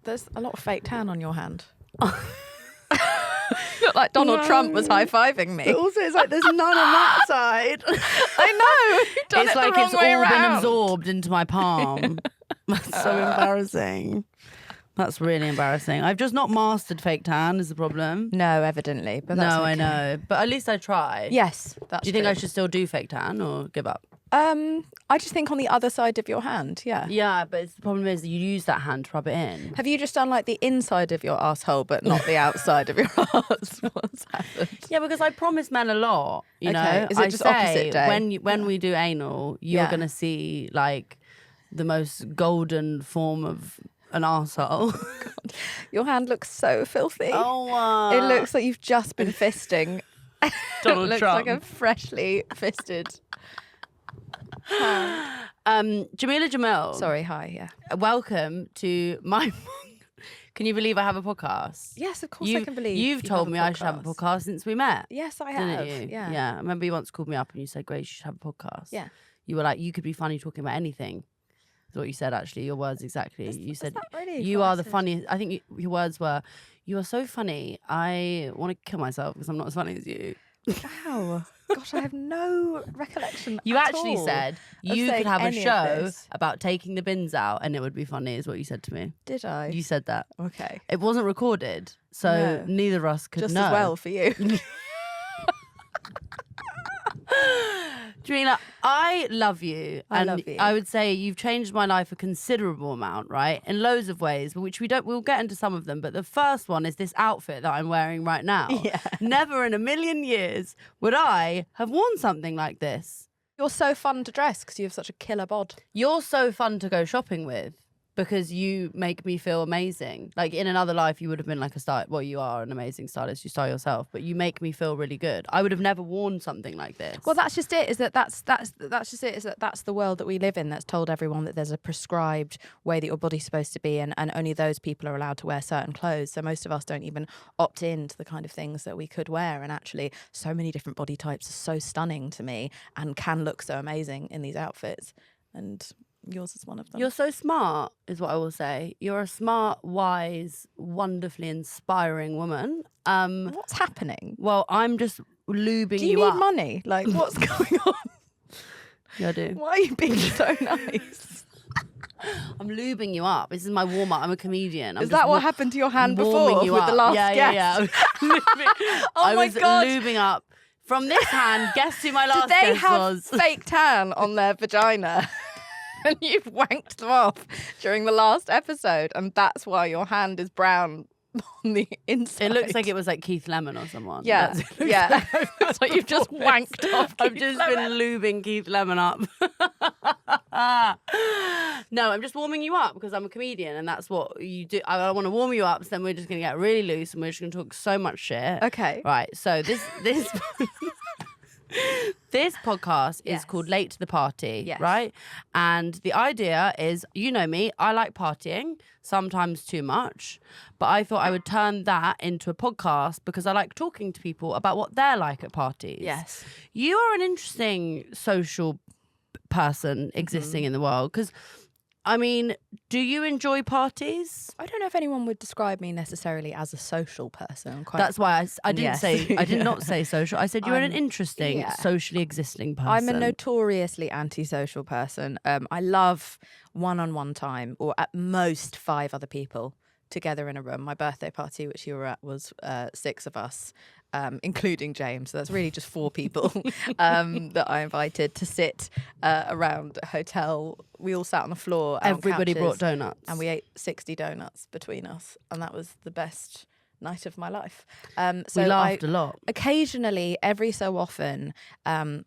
There's a lot of fake tan on your hand. Look like Donald Trump was high-fiving me. But also, it's like there's none on that side. I know. You've done It's it the like wrong it's way all been around. absorbed into my palm. That's so embarrassing. That's really embarrassing. I've just not mastered fake tan is the problem. No, evidently, but that's No, okay. I know. But at least I try. Yes, that's Do you think true. I should still do fake tan or give up? I just think on the other side of your hand, yeah. Yeah, but the problem is that you use that hand to rub it in. Have you just done like the inside of your asshole, but not the outside of your ass? What's happened? Yeah, because I promise men a lot. You Okay. know, Is it I just say, opposite day? when we do anal, you're gonna see like the most golden form of an arsehole. Your hand looks so filthy. Oh, It looks like you've just been fisting. Donald It looks Trump. like a freshly fisted hand. Jameela Jamil. Sorry, hi, yeah. Welcome to my. Can you believe I have a podcast? Yes, of course I can believe You've you told have a me I should have a podcast. podcast since we met. Yes, I Didn't have. you? Yeah. Yeah. I remember you once called me up and you said, Grace, you should have a podcast. Yeah. You were like, you could be funny talking about anything. That's what you said, actually. Your words exactly. You said, that really you what I are the said? funniest. I think your words were, you are so funny. I want to kill myself because I'm not as funny as you. Wow. Gosh, I have no recollection. You at actually all said of you could saying have a any of show this. about taking the bins out and it would be funny, is what you said to me. Did I? You said that. Okay. It wasn't recorded, so No. neither of us could Just know. as well for you. Jameela, I love you. I and love you. I would say you've changed my life a considerable amount, right? In loads of ways, which we'll get into some of them. But the first one is this outfit that I'm wearing right now. Yeah. Never in a million years would I have worn something like this. You're so fun to dress because you have such a killer bod. You're so fun to go shopping with because you make me feel amazing. Like in another life, you would have been like a style. Well, you are an amazing stylist. You style yourself, but you make me feel really good. I would have never worn something like this. Well, that's just it. That's just it. Is that that's the world that we live in? That's told everyone that there's a prescribed way that your body's supposed to be, and only those people are allowed to wear certain clothes. So most of us don't even opt in to the kind of things that we could wear. And actually, so many different body types are so stunning to me and can look so amazing in these outfits. And yours is one of them. You're so smart, is what I will say. You're a smart, wise, wonderfully inspiring woman. What's happening? Well, I'm just lubing Do you you need up. money? Like, what's going on? Yeah, I do. Why are you being so nice? I'm lubing you up. This is my warm up. I'm a comedian. Is that what happened to your hand warming before you with up. the last yeah, guest? Yeah, yeah. Oh I my was God. lubing up. From this hand, guess who my last Did they guest have was? fake tan on their vagina? And you've wanked them off during the last episode, and that's why your hand is brown on the inside. It looks like it was like Keith Lemon or someone. Yeah, That's- it looks yeah. like It's like you've just wanked off. I've Keith just Lemon. been lubing Keith Lemon up. No, I'm just warming you up because I'm a comedian and that's what you do. I want to warm you up, so then we're just going to get really loose and we're just going to talk so much shit. Okay. Right, so this this podcast is Yes. called Late to the Party, Yes. right? And the idea is, you know me, I like partying, sometimes too much, but I thought I would turn that into a podcast because I like talking to people about what they're like at parties. Yes. You are an interesting social person existing in the world because, I mean, do you enjoy parties? I don't know if anyone would describe me necessarily as a social person. I'm quite, That's why I didn't Yes. say, I did not say social. I said you're an I'm- interesting, yeah. socially existing person. I'm a notoriously antisocial person. I love one-on-one time, or at most 5 other people together in a room. My birthday party, which you were at, was 6 of us, including James. So that's really just 4 people that I invited to sit around a hotel. We all sat on the floor. on Everybody brought couches, donuts. and we ate 60 donuts between us, and that was the best night of my life. So we laughed a lot. Occasionally, every so often,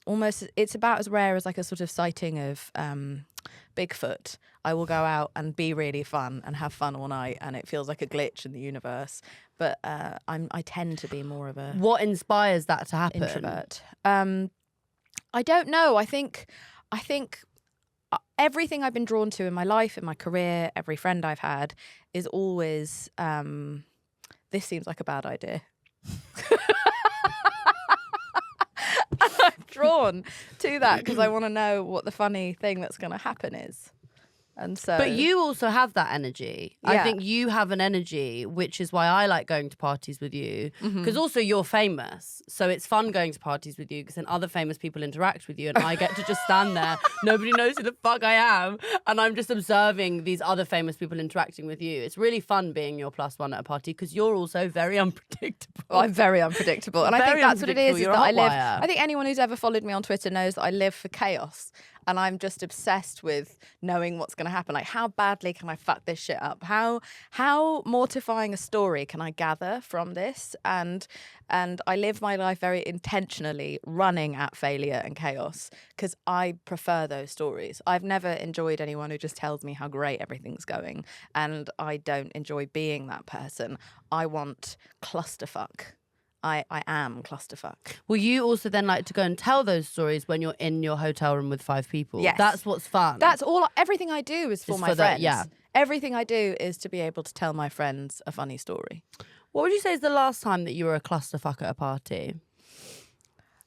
almost it's about as rare as like a sort of sighting of Bigfoot. I will go out and be really fun and have fun all night, and it feels like a glitch in the universe. But I tend to be more of a What inspires that to happen? introvert. I don't know. I think everything I've been drawn to in my life, in my career, every friend I've had is always. This seems like a bad idea. I'm drawn to that because I want to know what the funny thing that's going to happen is. And so, But you also have that energy. I Yeah. think you have an energy, which is why I like going to parties with you. Because also you're famous. So it's fun going to parties with you because then other famous people interact with you and I get to just stand there. Nobody knows who the fuck I am. And I'm just observing these other famous people interacting with you. It's really fun being your plus one at a party because you're also very unpredictable. I'm very unpredictable. And I Very think that's what it unpredictable. is You're that a I live. hotwire. I think anyone who's ever followed me on Twitter knows that I live for chaos. And I'm just obsessed with knowing what's going to happen. Like, how badly can I fuck this shit up? How mortifying a story can I gather from this? And I live my life very intentionally running at failure and chaos because I prefer those stories. I've never enjoyed anyone who just tells me how great everything's going. And I don't enjoy being that person. I want clusterfuck. I am clusterfuck. Will you also then like to go and tell those stories when you're in your hotel room with 5 people? Yes. That's what's fun. That's all. Everything I do is for It's my for friends. yeah. Everything I do is to be able to tell my friends a funny story. What would you say is the last time that you were a clusterfuck at a party?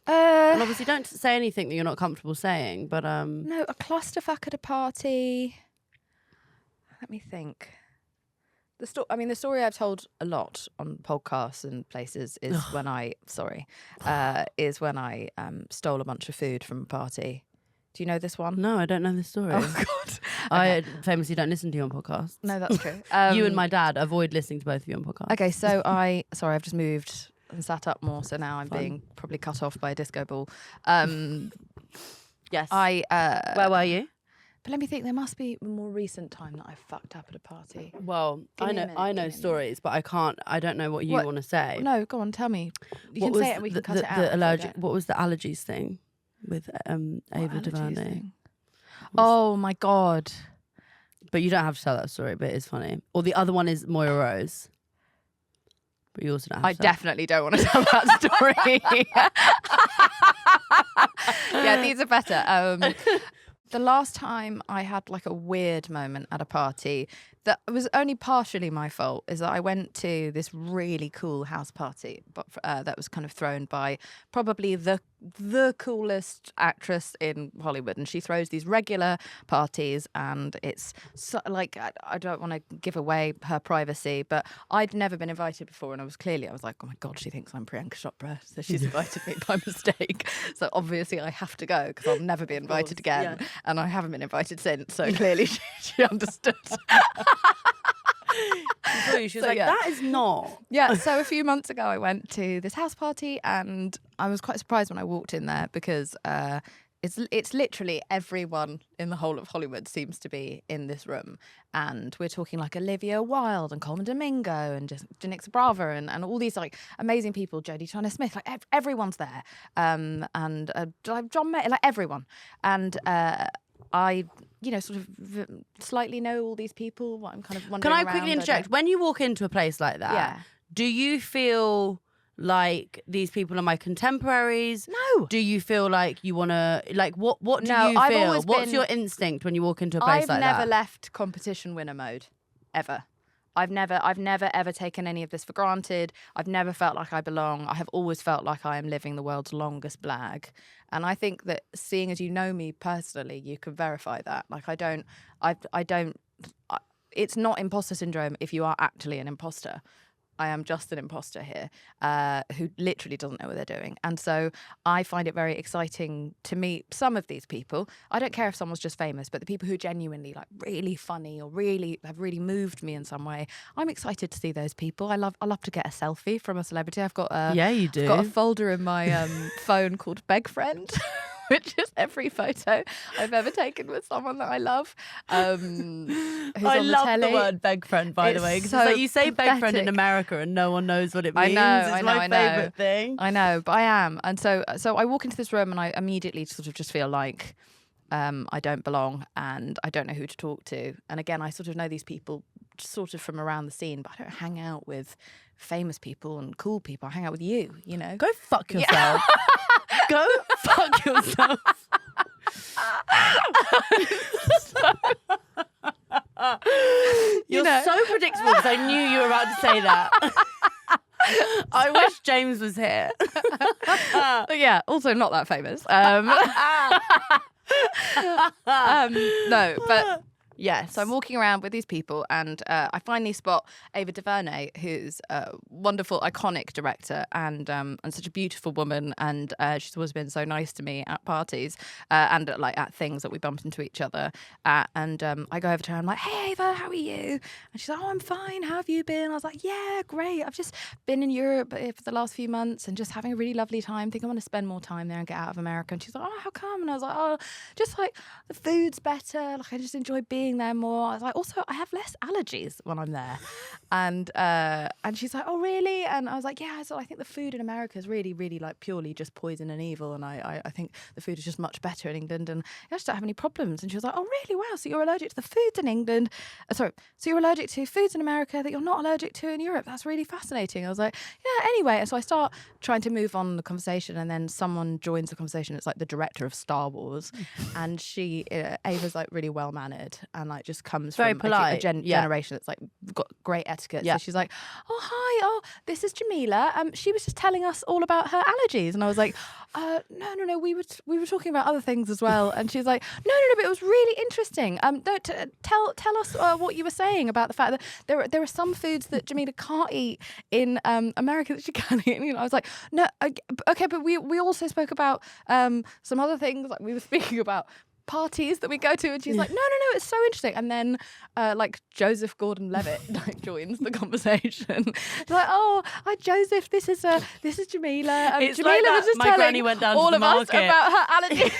Uh, And obviously don't say anything that you're not comfortable saying, but no, a clusterfuck at a party. Let me think. The story I've told a lot on podcasts and places is when I stole a bunch of food from a party. Do you know this one? no, I don't know this story. Oh God. I famously don't listen to you on podcasts. No, that's true. You and my dad avoid listening to both of you on podcasts. Okay, so I've just moved and sat up more, so now I'm being probably cut off by a disco ball. Yes. Where were you? But let me think. There must be a more recent time that I fucked up at a party. Well, Give me a I minute, know give me a stories, but I don't know what you What? want to say. No, go on, tell me. You What can was say it and we can cut it out. The if I allergic. don't. What was the allergies thing with What Ava allergies DuVernay? thing? Oh my God. But you don't have to tell that story, but it's funny. Or the other one is Moira Rose. But you also don't have I to tell. definitely don't want to tell that story. Yeah, these are better. The last time I had like a weird moment at a party that was only partially my fault is that I went to this really cool house party that was kind of thrown by probably the coolest actress in Hollywood, and she throws these regular parties, and it's so, like I don't want to give away her privacy, but I'd never been invited before, and I was like, oh my God, she thinks I'm Priyanka Chopra, so she's invited me by mistake, so obviously I have to go because I'll never be invited again, yeah. and I haven't been invited since, so clearly she understood. She was like, yeah. that is not. Yeah, so a few months ago I went to this house party and I was quite surprised when I walked in there because it's literally everyone in the whole of Hollywood seems to be in this room. And we're talking like Olivia Wilde and Coleman Domingo and Janice Brava and all these like amazing people, Jodie Turner-Smith, like everyone's there. And like John Mayer, like everyone. And I, sort of slightly know all these people. I'm kind of wondering. Can I quickly interject? When you walk into a place like that, Yeah. do you feel like these people are my contemporaries? No. Do you feel like you want to, like, what do No, you I've feel? always What's been- your instinct when you walk into a place I've like never that? left competition winner mode, ever. I've never ever taken any of this for granted. I've never felt like I belong. I have always felt like I am living the world's longest blag. And I think that seeing as you know me personally, you can verify that. Like it's not imposter syndrome if you are actually an imposter. I am just an imposter here who literally doesn't know what they're doing. And so I find it very exciting to meet some of these people. I don't care if someone's just famous, but the people who genuinely like really funny or really have really moved me in some way, I'm excited to see those people. I love to get a selfie from a celebrity. I've got Yeah, you do. I've got a folder in my phone called Beg Friend. Which is every photo I've ever taken with someone that I love. Who's I on the love telly. the word beg friend, by the It's way. Because so it's like you say beg friend in pathetic. America and no one knows what it I means. know, It's my favourite thing. I know, but I am. And so I walk into this room and I immediately sort of just feel like I don't belong and I don't know who to talk to. And again, I sort of know these people sort of from around the scene, but I don't hang out with famous people and cool people. I hang out with you, you know. Go fuck yourself. Go fuck yourself. You're so predictable because I knew you were about to say that. I wish James was here. But yeah, also not that famous. No, but Yes. So I'm walking around with these people, and I finally spot Ava DuVernay, who's a wonderful, iconic director, and such a beautiful woman. And she's always been so nice to me at parties and at things that we bumped into each other at. And I go over to her. I'm like, "Hey, Ava, how are you?" And she's like, "Oh, I'm fine. How have you been?" I was like, "Yeah, great. I've just been in Europe for the last few months and just having a really lovely time. Think I want to spend more time there and get out of America." And she's like, "Oh, how come?" And I was like, "Oh, just like the food's better. Like I just enjoy being there more." I was like, "Also, I have less allergies when I'm there." And she's like, "Oh, really?" And I was like, "Yeah." So I think the food in America is really, really like purely just poison and evil. And I think the food is just much better in England. And I just don't have any problems. And she was like, "Oh, really? Wow. So you're allergic to the foods in England? So you're allergic to foods in America that you're not allergic to in Europe. That's really fascinating." I was like, "Yeah." Anyway, and so I start trying to move on the conversation, and then someone joins the conversation. It's like the director of Star Wars, and Ava's like really well mannered and like just comes Very from polite. a generation that's like got great etiquette. So she's like, "Oh, hi, oh, this is Jameela. She was just telling us all about her allergies." And I was like, no, we were talking about other things as well." And she's like, no, but it was really interesting. Tell us what you were saying about the fact that there are some foods that Jameela can't eat in America that she can eat." And I was like, "No, okay, but we also spoke about some other things. Like we were speaking about parties that we go to," and she's like, no, it's so interesting. And then like Joseph Gordon-Levitt like joins the conversation. Like, "Oh, hi Joseph, this is Jameela. It's Jameela like that was just my telling granny went down to all the of us market about her allergies."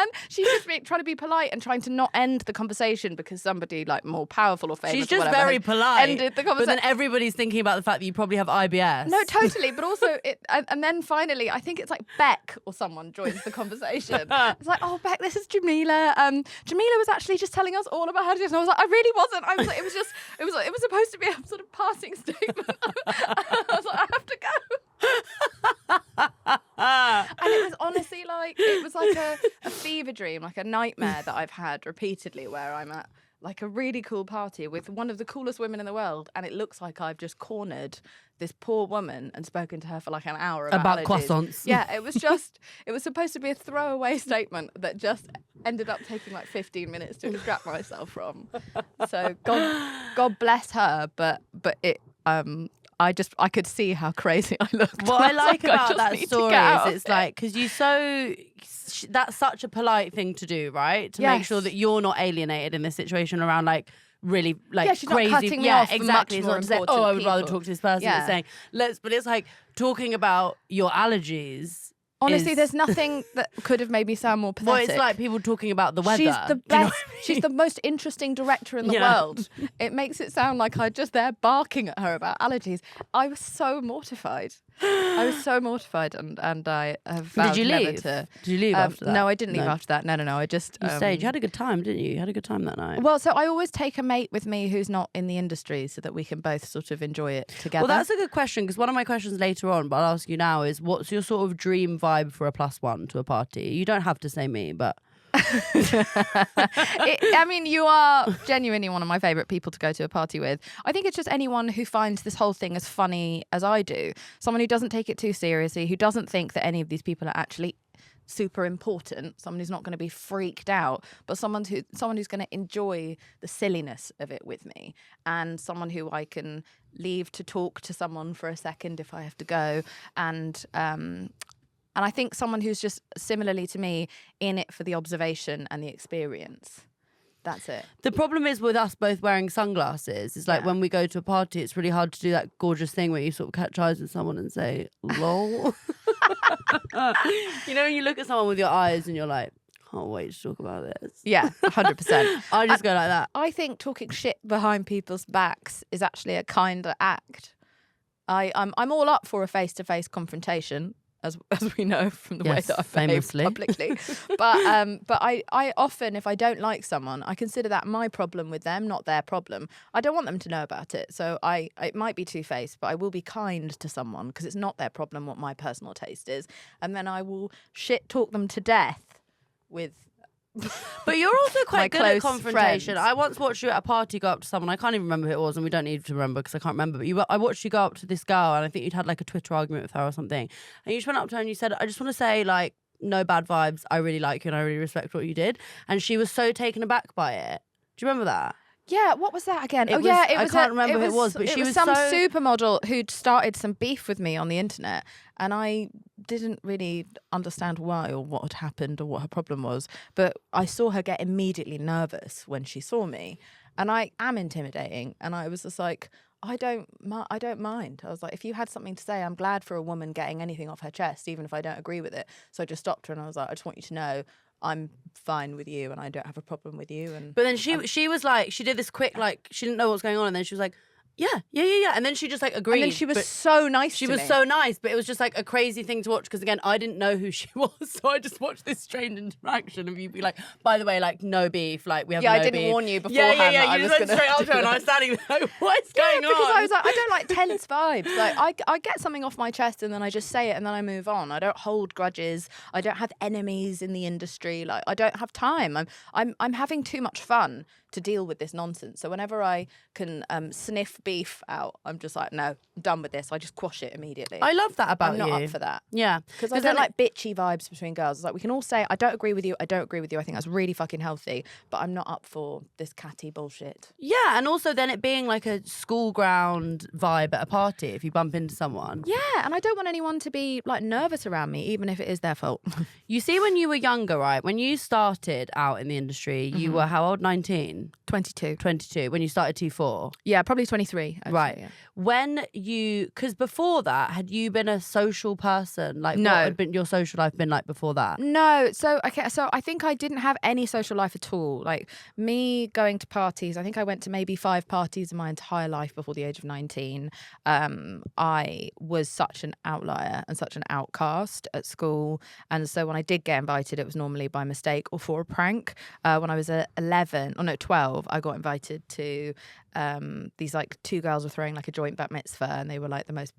And she's just trying to be polite and trying to not end the conversation because somebody like more powerful or famous She's or just whatever very had polite. ended the But conversation. then everybody's thinking about the fact that you probably have IBS. No, totally. But also, and then finally, I think it's like Beck or someone joins the conversation. It's like, "Oh, Beck, this is Jameela. Jameela was actually just telling us all about her allergies." And I was like, "I really wasn't. I was like, it was supposed to be a sort of passing statement." I was like, "I have to go." And it was honestly it was like a fever dream, like a nightmare that I've had repeatedly, where I'm at like a really cool party with one of the coolest women in the world, and it looks like I've just cornered this poor woman and spoken to her for like an hour about allergies. croissants. Yeah, it was supposed to be a throwaway statement that just ended up taking like 15 minutes to extract myself from. So God bless her, but it I could see how crazy I looked. What I like I about just that need to story get out is of it's it. like, because that's such a polite thing to do, right? To make Yes. sure that you're not alienated in this situation around like really like Yeah, she's not crazy. cutting me yeah, off for exactly. much It's more not to say, important "Oh, I would rather people." talk to this person." Yeah. It's saying, but it's like talking about your allergies. Honestly, is- there's nothing that could have made me sound more pathetic. Well, it's like people talking about the weather. She's the Do you know best. what I mean? She's the most interesting director in the Yeah. world. It makes it sound like I'm just there barking at her about allergies. I was so mortified. And I have vowed Did you never leave? to. Did you leave after that? No, I didn't leave No. after that. No. I just You stayed. You had a good time, didn't you? You had a good time that night. Well, so I always take a mate with me who's not in the industry so that we can both sort of enjoy it together. Well, that's a good question, because one of my questions later on, but I'll ask you now, is what's your sort of dream vibe for a +1 to a party? You don't have to say me, but I mean, you are genuinely one of my favourite people to go to a party with. I think it's just anyone who finds this whole thing as funny as I do. Someone who doesn't take it too seriously, who doesn't think that any of these people are actually super important, someone who's not going to be freaked out, but someone who's going to enjoy the silliness of it with me, and someone who I can leave to talk to someone for a second if I have to go, and I think someone who's just similarly to me in it for the observation and the experience. That's it. the problem is with us both wearing sunglasses, it's like Yeah. when we go to a party, it's really hard to do that gorgeous thing where you sort of catch eyes with someone and say, lol. You know, when you look at someone with your eyes and you're like, can't wait to talk about this. Yeah, 100%. I just go like that. I think talking shit behind people's backs is actually a kinder act. I'm all up for a face-to-face confrontation, as we know from the way Yes, that I've behaved famously. publicly. But I often, if I don't like someone, I consider that my problem with them, not their problem. I don't want them to know about it. So it might be two-faced, but I will be kind to someone because it's not their problem what my personal taste is. And then I will shit talk them to death with... But you're also My quite good at close confrontation. friends. I once watched you at a party go up to someone. I can't even remember who it was, and we don't need to remember because I can't remember. But I watched you go up to this girl, and I think you'd had like a Twitter argument with her or something. And you just went up to her and you said, "I just want to say, like, no bad vibes. I really like you and I really respect what you did." And she was so taken aback by it. Do you remember that? Yeah, what was that again? It was, I can't remember who it was, but she was some so... supermodel who'd started some beef with me on the internet, and I didn't really understand why or what had happened or what her problem was. But I saw her get immediately nervous when she saw me, and I am intimidating, and I was just like, I don't mind. I was like, if you had something to say, I'm glad for a woman getting anything off her chest, even if I don't agree with it. So I just stopped her and I was like, I just want you to know I'm fine with you and I don't have a problem with you. And but then she was like, she did this quick, like, she didn't know what was going on, and then she was like, yeah. And then she just like agreed. And then she was so nice She to was me. so nice, but it was just like a crazy thing to watch because, again, I didn't know who she was. So I just watched this strange interaction of you be like, by the way, like, no beef. Like, we have no beef. I didn't warn you beforehand. Yeah. You just went straight up to her and I was standing there like, what is going on? Because I was like, I don't like tense vibes. Like, I get something off my chest and then I just say it and then I move on. I don't hold grudges. I don't have enemies in the industry. Like, I don't have time. I'm having too much fun to deal with this nonsense. So whenever I can sniff beef out, I'm just like, no, I'm done with this. I just quash it immediately. I love that about I'm you. not up for that. Yeah. Because I don't like bitchy vibes between girls. It's like, we can all say, I don't agree with you. I don't agree with you. I think that's really fucking healthy. But I'm not up for this catty bullshit. Yeah. And also then it being like a school ground vibe at a party if you bump into someone. Yeah. And I don't want anyone to be like nervous around me, even if it is their fault. You see, when you were younger, right? When you started out in the industry, you were how old? 19? 22. 22. When you started T4? Yeah, probably 23. Actually, right. Yeah. When you, because before that, had you been a social person? Like, no. What had been your social life been like before that? No. So I think I didn't have any social life at all. Like, me going to parties, I think I went to maybe 5 parties in my entire life before the age of 19. I was such an outlier and such an outcast at school. And so when I did get invited, it was normally by mistake or for a prank. When I was 12, I got invited to these like 2 girls were throwing like a joint bat mitzvah, and they were like the most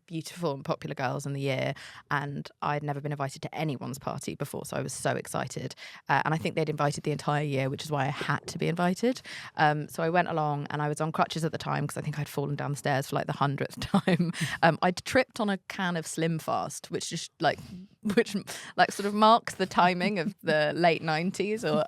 beautiful and popular girls in the year, and I'd never been invited to anyone's party before, so I was so excited, and I think they'd invited the entire year, which is why I had to be invited. So I went along, and I was on crutches at the time because I think I'd fallen down the stairs for like the 100th time. I'd tripped on a can of Slim Fast, which sort of marks the timing of the late 90s, or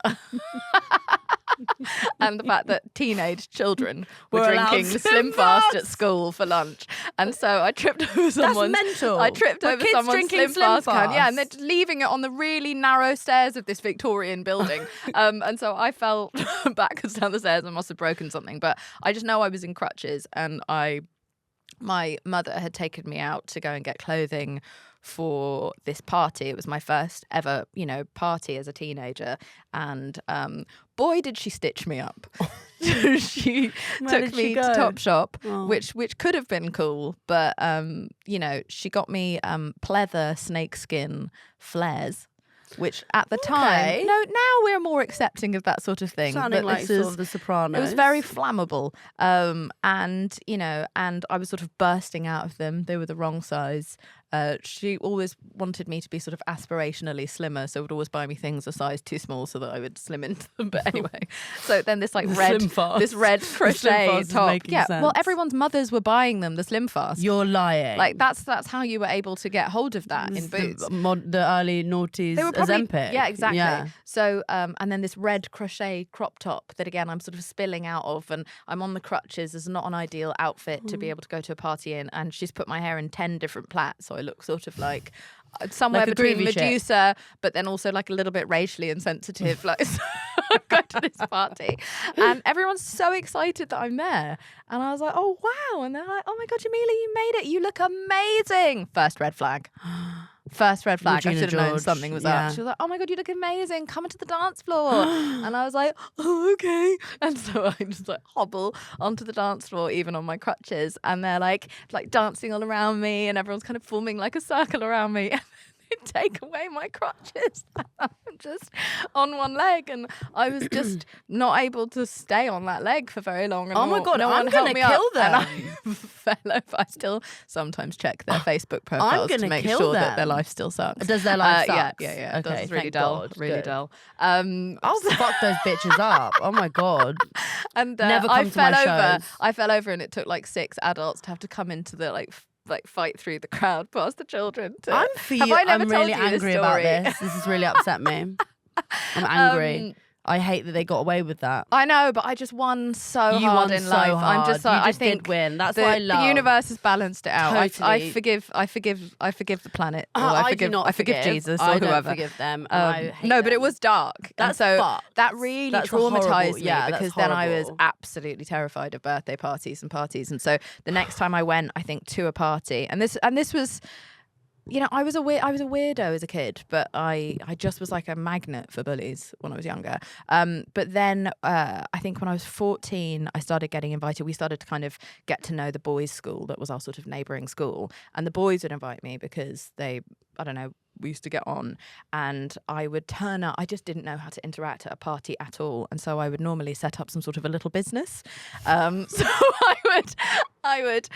and the fact that teenage children were drinking Slim Fast at school for lunch. And so I tripped over someone's... That's mental. I tripped over someone's Slim Fast can. Yeah, and they're just leaving it on the really narrow stairs of this Victorian building. And so I fell backwards down the stairs and must have broken something. But I just know I was in crutches, and my mother had taken me out to go and get clothing for this party. It was my first ever, party as a teenager, and boy did she stitch me up. She took me to Topshop, which could have been cool, but she got me pleather snakeskin flares, which at the time, now we're more accepting of that sort of thing. Sounding like sort of The Sopranos. It was very flammable, and I was sort of bursting out of them. They were the wrong size. She always wanted me to be sort of aspirationally slimmer, so would always buy me things a size too small so that I would slim into them. But anyway, so then this like red crochet top. Yeah, well, everyone's mothers were buying them, the Slim Fast. You're lying. Like that's how you were able to get hold of that in Boots. The early noughties Ozempic. Yeah, exactly. Yeah. So and then this red crochet crop top that again I'm sort of spilling out of, and I'm on the crutches. Is not an ideal outfit to be able to go to a party in. And she's put my hair in 10 different plaits, so I look sort of like somewhere like between Medusa, but then also like a little bit racially insensitive. Like, so I go to this party, and everyone's so excited that I'm there, and I was like, oh wow, and they're like, oh my god, Jameela, you made it! You look amazing. First red flag. Regina I should have known George. something was up. She was like, oh my god, you look amazing. Come into the dance floor. And I was like, oh, okay. And so I just like hobble onto the dance floor, even on my crutches. And they're like dancing all around me, and everyone's kind of forming like a circle around me. And they take away my crutches. I'm just on one leg, and I was just not able to stay on that leg for very long. And oh my god, no I'm one gonna helped me kill up, them. And I fell over. I still sometimes check their Facebook profiles to make sure that their life still sucks. Does their life suck? Yeah. Okay, it's really thank dull. God. Really Good. dull. I'll fuck those bitches up. Oh my god. And Never come I to fell my over. shows. I fell over, and it took like 6 adults to have to come into the like fight through the crowd past the children. I'm really angry about this. This has really upset me. I'm angry. I hate that they got away with that. I know, but I just won so You hard won in so life. hard. I'm just like, You just I think did win. That's what I love. The universe has balanced it out. Totally. I forgive the planet. Or I do not I forgive Jesus or I whoever. don't forgive them. And I hate no, but them. it was dark. That's and so fucked. that really That's traumatized horrible. me Yeah, because that's then I was horrible. absolutely terrified of birthday parties. And so the next time I went, I think, to a party, and this was, you know, I was a weirdo as a kid, but I just was like a magnet for bullies when I was younger. But then I think when I was 14, I started getting invited. We started to kind of get to know the boys' school that was our sort of neighbouring school, and the boys would invite me because they, I don't know, we used to get on, and I would turn up. I just didn't know how to interact at a party at all, and so I would normally set up some sort of a little business. So I would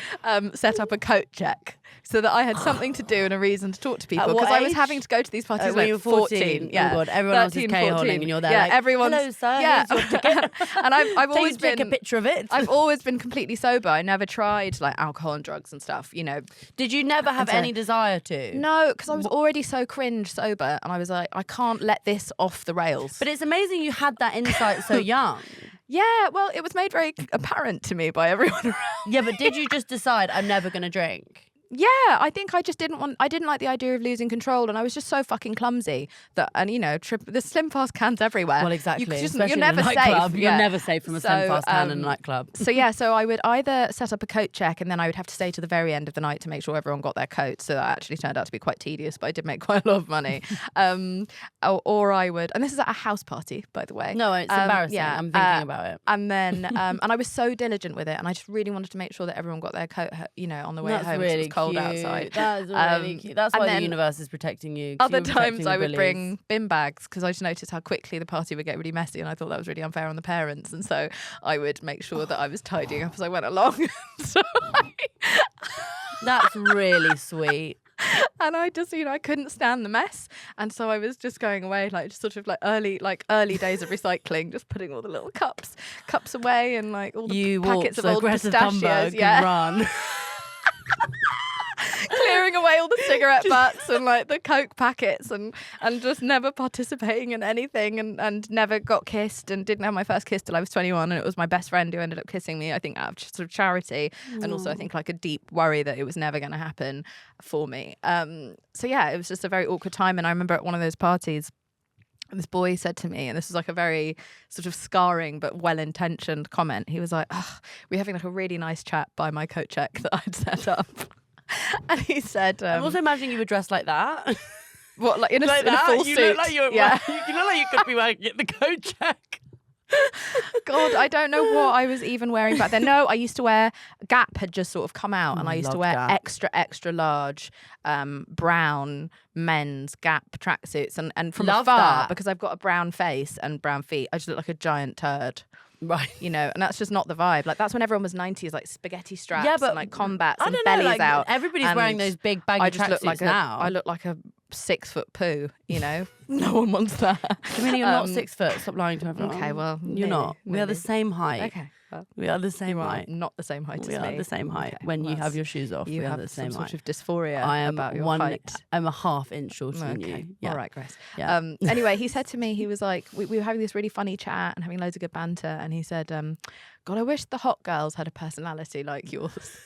set up a coat check so that I had something to do and a reason to talk to people, because I was having to go to these parties when like you were 14. Yeah, Oh God, everyone else is 13, K-holing 14. and you're there Yeah, like, everyone's, hello sir, yeah. here's your ticket. And I've always Please take a picture of it. I've always been completely sober. I never tried like alcohol and drugs and stuff, you know. Did you never have any desire to? No, because I was already so cringe sober, and I was like, I can't let this off the rails. But it's amazing you had that insight so young. Yeah, well, it was made very apparent to me by everyone around. Yeah, but did you just decide I'm never going to drink? Yeah, I think I just didn't like the idea of losing control, and I was just so fucking clumsy that, and you know, there's Slim Fast cans everywhere. Well, exactly. You're never safe. You're never safe from a Slim Fast can in a nightclub. So I would either set up a coat check, and then I would have to stay to the very end of the night to make sure everyone got their coats. So that actually turned out to be quite tedious, but I did make quite a lot of money. Or I would, and this is at a house party, by the way. No, it's embarrassing. Yeah, I'm thinking about it. And then, and I was so diligent with it, and I just really wanted to make sure that everyone got their coat, you know, on the way That's home. Really It was cold cute. outside. That's really cute. That's why the universe is protecting you. Other times I would bring bin bags, because I just noticed how quickly the party would get really messy, and I thought that was really unfair on the parents. And so I would make sure that I was tidying up as I went along. That's really sweet. And I just, you know, I couldn't stand the mess, and so I was just going away, like just sort of like early days of recycling, just putting all the little cups away, and like all the packets of old pistachios, and run. Clearing away all the cigarette butts and like the Coke packets, and just never participating in anything, and never got kissed, and didn't have my first kiss till I was 21, and it was my best friend who ended up kissing me, I think out of sort of charity, and also I think like a deep worry that it was never going to happen for me. So yeah, it was just a very awkward time, and I remember at one of those parties, this boy said to me, and this was like a very sort of scarring but well-intentioned comment. He was like, we're having like a really nice chat by my coat check that I'd set up. And he said, I'm also imagining you were dressed like that. What, like in a full suit? Look like you look like you could be wearing the coat check. God, I don't know what I was even wearing back then. No, I used to wear, Gap had just sort of come out, and I used to wear Gap. extra large brown men's Gap tracksuits, and from afar, because I've got a brown face and brown feet, I just look like a giant turd. Right. You know, and that's just not the vibe. Like, that's when everyone was 90s, like spaghetti straps, yeah, but and like combats and know, bellies like, out. Everybody's wearing those big baggy tracksuits now. I look like a 6 foot poo, you know? No one wants that. Jameela, you're not 6 foot. Stop lying to everyone. Okay, well, you're not. We are the same height. Okay. Well, we are the same height. Not the same height as me. We are the same height. Okay, when you have your shoes off, you we have are the same some height. sort of dysphoria about your height. I'm a half inch shorter than Okay. you. Yeah. All right, Grace. Yeah. Anyway, he said to me, he was like, we were having this really funny chat and having loads of good banter, and he said, God, I wish the hot girls had a personality like yours.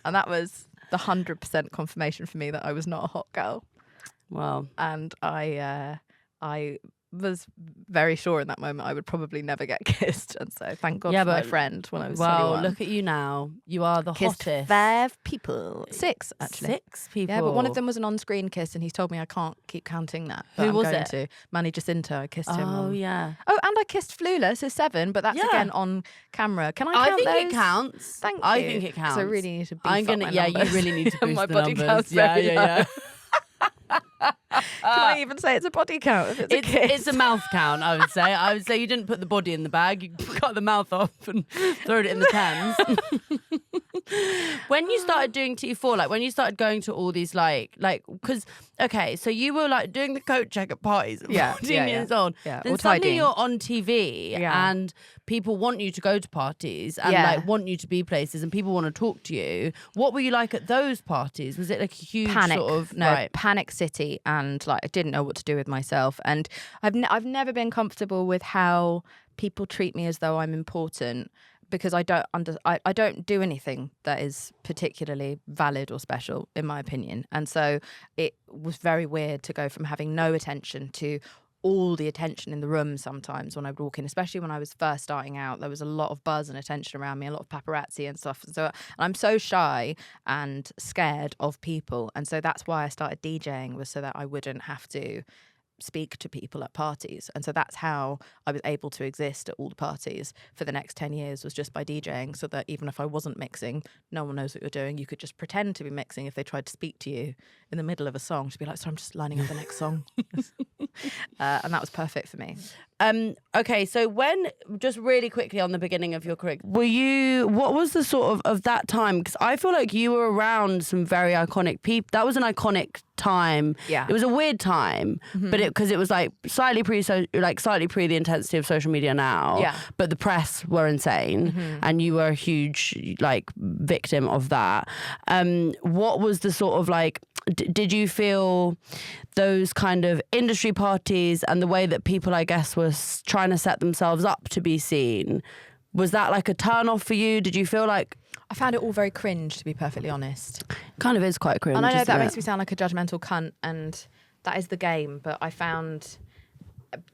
And that was the 100% confirmation for me that I was not a hot girl. Well, and I was very sure in that moment I would probably never get kissed, and so thank God for my friend when I was 21. Well, look at you now. You are the Kissed hottest. 5 people. 6, actually. 6 people. Yeah, but one of them was an on-screen kiss, and he's told me I can't keep counting that. But Who I'm was going it? to. Manny Jacinto. I kissed him. Oh, yeah. Oh, and I kissed Flula, so 7, but that's again on camera. Can I count think those? it counts. Thank you. I think it counts. So I really need to beef I'm up gonna, my yeah, numbers. you really need to boost my the body numbers. count's Yeah, very yeah, yeah. Can I even say it's a body count if it's a kiss? It's a mouth count, I would say. I would say you didn't put the body in the bag. You cut the mouth off and throw it in the Thames. When you started doing T4, like when you started going to all these because okay, so you were like doing the coat check at parties at 14 years old. Yeah. Then Or suddenly tidying. you're on TV and people want you to go to parties and like want you to be places and people want to talk to you. What were you like at those parties? Was it like a huge panic? sort of Panic city, and like I didn't know what to do with myself. And I've never been comfortable with how people treat me as though I'm important, because I don't do anything that is particularly valid or special, in my opinion. And so it was very weird to go from having no attention to all the attention in the room sometimes when I would walk in, especially when I was first starting out. There was a lot of buzz and attention around me, a lot of paparazzi and stuff. So I'm so shy and scared of people. And so that's why I started DJing, was so that I wouldn't have to speak to people at parties. And so that's how I was able to exist at all the parties for the next 10 years, was just by DJing, so that even if I wasn't mixing, no one knows what you're doing. You could just pretend to be mixing if they tried to speak to you in the middle of a song. Just be like, so I'm just lining up the next song. And that was perfect for me. Okay, so when, just really quickly on the beginning of your career, what was the sort of that time? Because I feel like you were around some very iconic people. That was an iconic time. Yeah. It was a weird time, but because it was like slightly pre the intensity of social media now. Yeah. But the press were insane, and you were a huge like victim of that. What was the sort of like? Did you feel those kind of industry parties and the way that people, I guess, were trying to set themselves up to be seen, was that like a turn off for you? Did you feel like... I found it all very cringe, to be perfectly honest. Kind of is quite cringe. And I know that isn't makes it? me sound like a judgmental cunt, and that is the game, but I found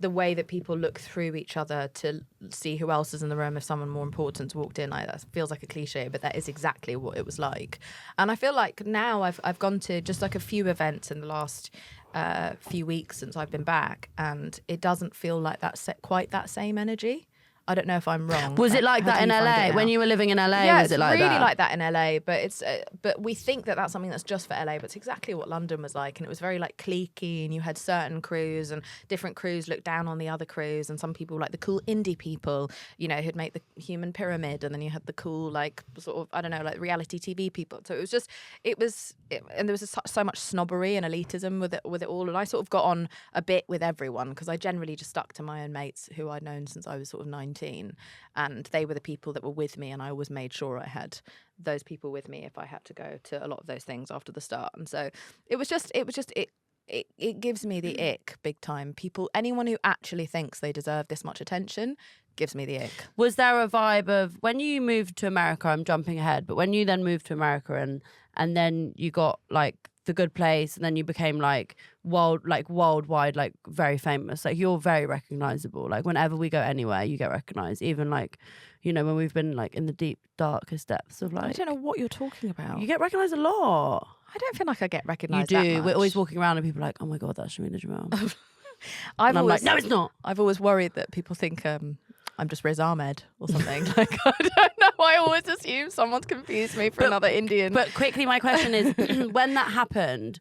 the way that people look through each other to see who else is in the room if someone more important walked in, like, that feels like a cliche, but that is exactly what it was like. And I feel like now I've gone to just like a few events in the last few weeks since I've been back, and it doesn't feel like that's quite that same energy. I don't know if I'm wrong. Was it like that in LA when you were living in LA? Yeah, was it like really that? like that in LA. But it's but we think that that's something that's just for LA. But it's exactly what London was like, and it was very like cliquey. And you had certain crews, and different crews looked down on the other crews. And some people, like the cool indie people, you know, who'd make the Human Pyramid, and then you had the cool like sort of, I don't know, like reality TV people. So it was just and there was so much snobbery and elitism with it all. And I sort of got on a bit with everyone, because I generally just stuck to my own mates who I'd known since I was sort of 19. And they were the people that were with me, and I always made sure I had those people with me if I had to go to a lot of those things after the start. And so it gives me the ick big time. Anyone who actually thinks they deserve this much attention gives me the ick. Was there a vibe of when you moved to America? I'm jumping ahead, but when you then moved to America and then you got like The Good Place, and then you became like worldwide, like very famous. Like you're very recognizable. Like whenever we go anywhere, you get recognized. Even like, you know, when we've been like in the deep, darkest depths of like... I don't know what you're talking about. You get recognized a lot. I don't feel like I get recognized. You do. That much. We're always walking around and people are like, oh my God, that's Jameela Jamil. I'm like, no, it's not. I've always worried that people think I'm just Riz Ahmed or something. Like, I don't know. I always assume someone's confused me for another Indian. But quickly, my question is, when that happened,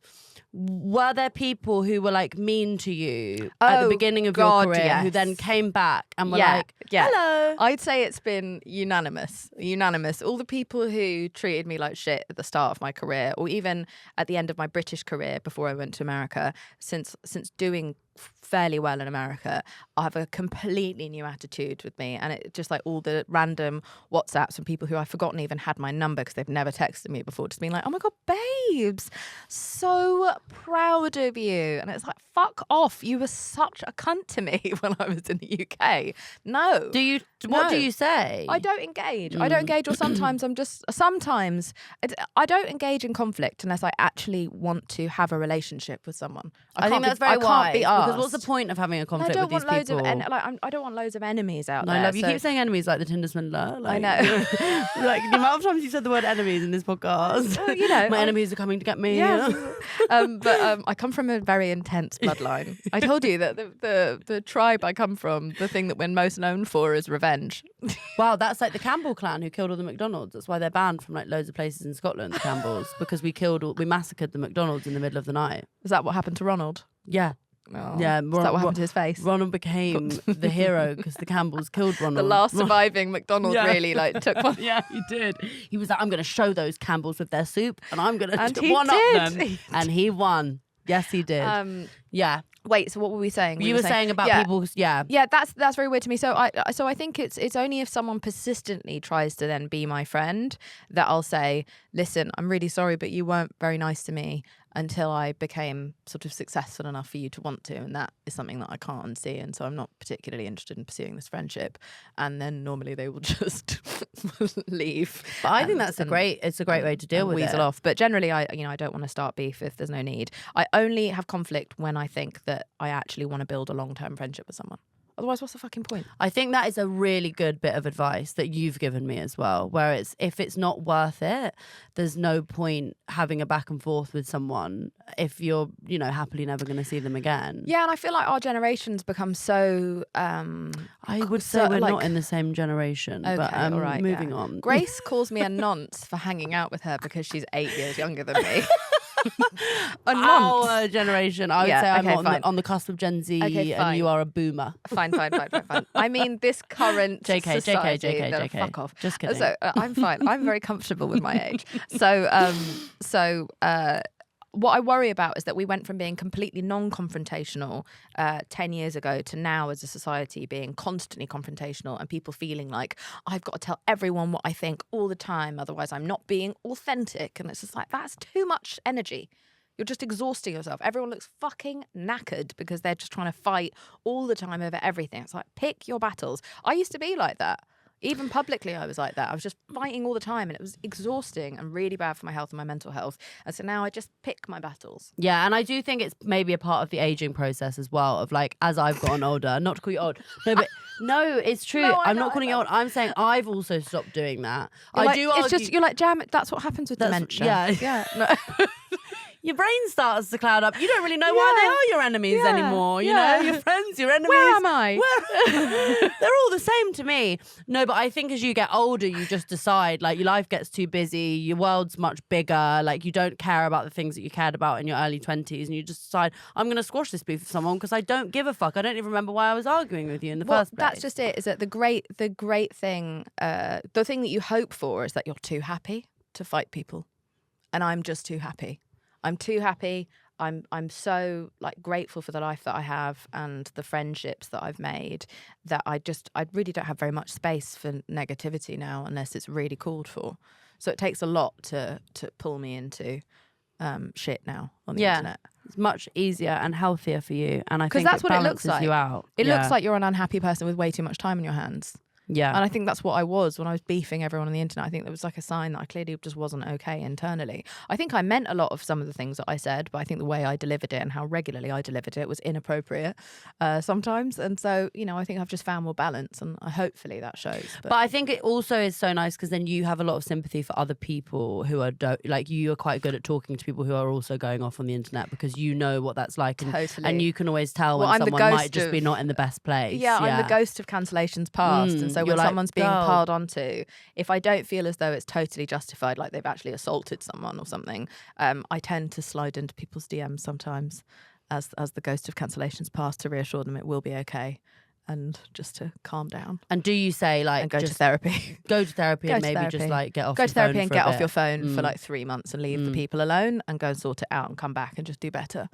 were there people who were like mean to you at the beginning of your career who then came back and were like, hello? I'd say it's been unanimous. All the people who treated me like shit at the start of my career, or even at the end of my British career before I went to America, since doing fairly well in America, I have a completely new attitude with me. And it just like all the random WhatsApps from people who I've forgotten even had my number because they've never texted me before, just being like, oh my God, babes, so proud of you. And it's like, fuck off. You were such a cunt to me when I was in the UK. No. What do you say? I don't engage. I don't engage, or sometimes I don't engage in conflict unless I actually want to have a relationship with someone. I think that's very wise. Because what's the point of having a conflict with these people? I don't want loads of enemies out there. I love you. Keep saying enemies like the Tinder swindler. Like, I know. Like the amount of times you said the word enemies in this podcast. Well, you know, my enemies are coming to get me. Yeah. But I come from a very intense bloodline. I told you that the tribe I come from, the thing that we're most known for is revenge. Wow, that's like the Campbell clan who killed all the McDonald's. That's why they're banned from like loads of places in Scotland, the Campbells, because we massacred the McDonald's in the middle of the night. Is that what happened to Ronald? Yeah. Oh, Yeah, is that what happened to his face? Ronald became the hero because the Campbells killed Ronald. The last surviving McDonald really like took one. Yeah, he did. He was like, I'm going to show those Campbells with their soup and I'm going to one-up them. And he won. Yes, he did. Yeah. Wait, so what were we saying? You were saying about people. Yeah, that's very weird to me. So I think it's only if someone persistently tries to then be my friend that I'll say, listen, I'm really sorry, but you weren't very nice to me until I became sort of successful enough for you to want to, and that is something that I can't unsee, and so I'm not particularly interested in pursuing this friendship. And then normally they will just leave. But I think that's a great way to deal with weasel it. off. But generally, I don't want to start beef if there's no need. I only have conflict when I think that I actually want to build a long-term friendship with someone. Otherwise, what's the fucking point? I think that is a really good bit of advice that you've given me as well, where if it's not worth it, there's no point having a back and forth with someone if you're, happily never going to see them again. Yeah, and I feel like our generation's become so... I would say we're not in the same generation, okay, but all right, moving on. Grace calls me a nonce for hanging out with her because she's 8 years younger than me. Our generation, I would say I'm fine. on the cusp of Gen Z, and you are a boomer. Fine. I mean, this current society. JK. Fuck off. Just kidding. So I'm fine. I'm very comfortable with my age. What I worry about is that we went from being completely non-confrontational 10 years ago to now as a society being constantly confrontational and people feeling like I've got to tell everyone what I think all the time, otherwise I'm not being authentic. And it's just like, that's too much energy. You're just exhausting yourself. Everyone looks fucking knackered because they're just trying to fight all the time over everything. It's like, pick your battles. I used to be like that. Even publicly, I was like that. I was just fighting all the time and it was exhausting and really bad for my health and my mental health. And so now I just pick my battles. Yeah, and I do think it's maybe a part of the aging process as well, of like, as I've gotten older, not to call you old. No, it's true. No, I'm not calling you old. I'm saying I've also stopped doing that. It's just, you're like, Jam, that's what happens with dementia. Yeah. No. Your brain starts to cloud up. You don't really know why they are your enemies anymore. You know, your friends, your enemies. Where am I? They're all the same to me. No, but I think as you get older, you just decide, like, your life gets too busy, your world's much bigger, like, you don't care about the things that you cared about in your early 20s, and you just decide, I'm going to squash this beef with someone because I don't give a fuck. I don't even remember why I was arguing with you in the first place. That's just it, is that the great thing, the thing that you hope for is that you're too happy to fight people. And I'm just too happy. I'm too happy. I'm so like grateful for the life that I have and the friendships that I've made that I really don't have very much space for negativity now unless it's really called for. So it takes a lot to pull me into shit now on the internet. It's much easier and healthier for you, and I think that's what it looks like. You out. It looks like you're an unhappy person with way too much time on your hands. Yeah. And I think that's what I was when I was beefing everyone on the internet. I think there was like a sign that I clearly just wasn't okay internally. I think I meant a lot of some of the things that I said, but I think the way I delivered it and how regularly I delivered it was inappropriate sometimes. And so, I think I've just found more balance and hopefully that shows. But I think it also is so nice because then you have a lot of sympathy for other people who are, like, you are quite good at talking to people who are also going off on the internet because you know what that's like. And you can always tell when someone might just be not in the best place. Yeah, I'm the ghost of cancellations past. And so when someone's being piled onto, if I don't feel as though it's totally justified, like they've actually assaulted someone or something, I tend to slide into people's DMs sometimes as the ghost of cancellations past to reassure them it will be okay and just to calm down. And do you say like and go to therapy? Go to therapy and maybe just like get off. Go to therapy and get off your phone for like 3 months and leave the people alone and go and sort it out and come back and just do better.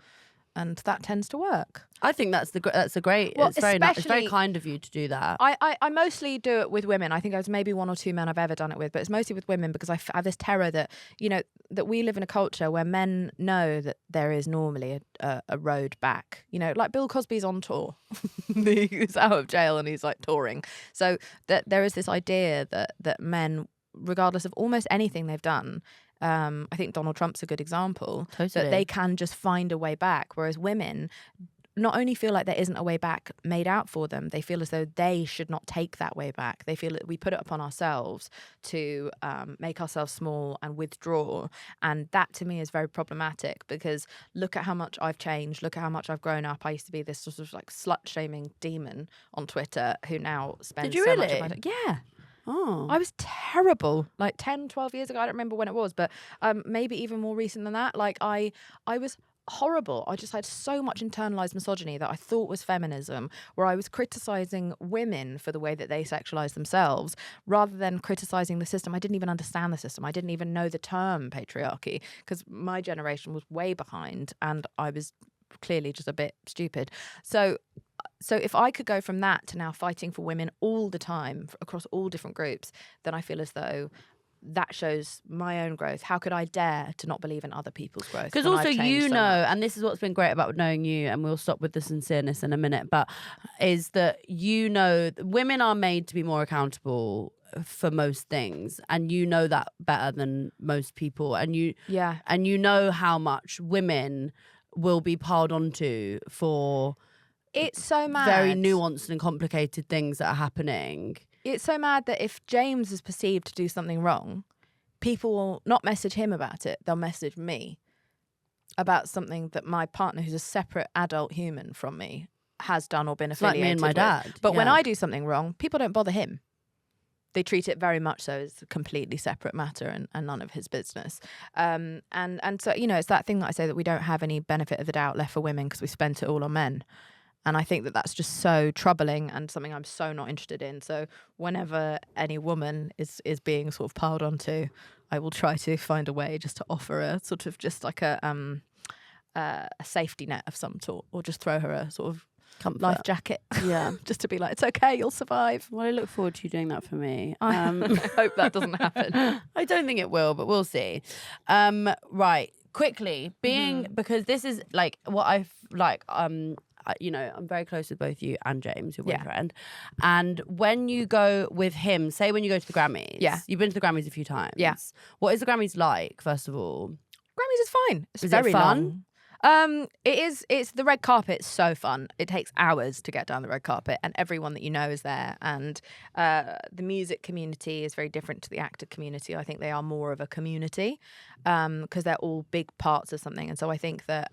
And that tends to work. I think that's a great. Well, it's very kind of you to do that. I mostly do it with women. I think there's maybe 1 or 2 men I've ever done it with, but it's mostly with women because I have this terror that that we live in a culture where men know that there is normally a road back. Like Bill Cosby's on tour. He's out of jail and he's like touring. So that there is this idea that men, regardless of almost anything they've done. I think Donald Trump's a good example. Totally. That they can just find a way back, whereas women not only feel like there isn't a way back made out for them, they feel as though they should not take that way back. They feel that we put it upon ourselves to make ourselves small and withdraw. And that to me is very problematic because look at how much I've changed. Look at how much I've grown up. I used to be this sort of like slut-shaming demon on Twitter who now spends so much of my time. Yeah. Oh. I was terrible like 10, 12 years ago. I don't remember when it was, but maybe even more recent than that. Like I was horrible. I just had so much internalized misogyny that I thought was feminism, where I was criticizing women for the way that they sexualize themselves rather than criticizing the system. I didn't even understand the system. I didn't even know the term patriarchy because my generation was way behind and I was clearly just a bit stupid. So if I could go from that to now fighting for women all the time across all different groups, then I feel as though that shows my own growth. How could I dare to not believe in other people's growth? Because when also, I've changed you so know, much? and this is what's been great about knowing you, and we'll stop with the sincereness in a minute, but is that, you know, women are made to be more accountable for most things, and you know that better than most people, and you know how much women will be piled onto for It's so mad. very nuanced and complicated things that are happening. It's so mad that if James is perceived to do something wrong, people will not message him about it. They'll message me about something that my partner, who's a separate adult human from me, has done or been It's like affiliated me and my with. dad. But when yeah. I do something wrong, people don't bother him. They treat it very much so as a completely separate matter and none of his business. And so, you know, it's that thing that I say that we don't have any benefit of the doubt left for women because we spent it all on men. And I think that that's just so troubling and something I'm so not interested in. So whenever any woman is being sort of piled onto, I will try to find a way just to offer a sort of just like a safety net of some sort, or just throw her a sort of Comfort. life jacket. Yeah. Just to be like, it's okay, you'll survive. Well, I look forward to you doing that for me. I hope that doesn't happen. I don't think it will, but we'll see. Right. Quickly, because this is like what I've like, you know, I'm very close with both you and James, your boyfriend. And when you go with him, say when you go to the Grammys. Yeah. You've been to the Grammys a few times. Yeah. What is the Grammys like, first of all? Grammys is fine. It's Is it very fun? long. It is. It's the red carpet. It's so fun. It takes hours to get down the red carpet, and everyone that you know is there. And the music community is very different to the actor community. I think they are more of a community because they're all big parts of something. And so I think that.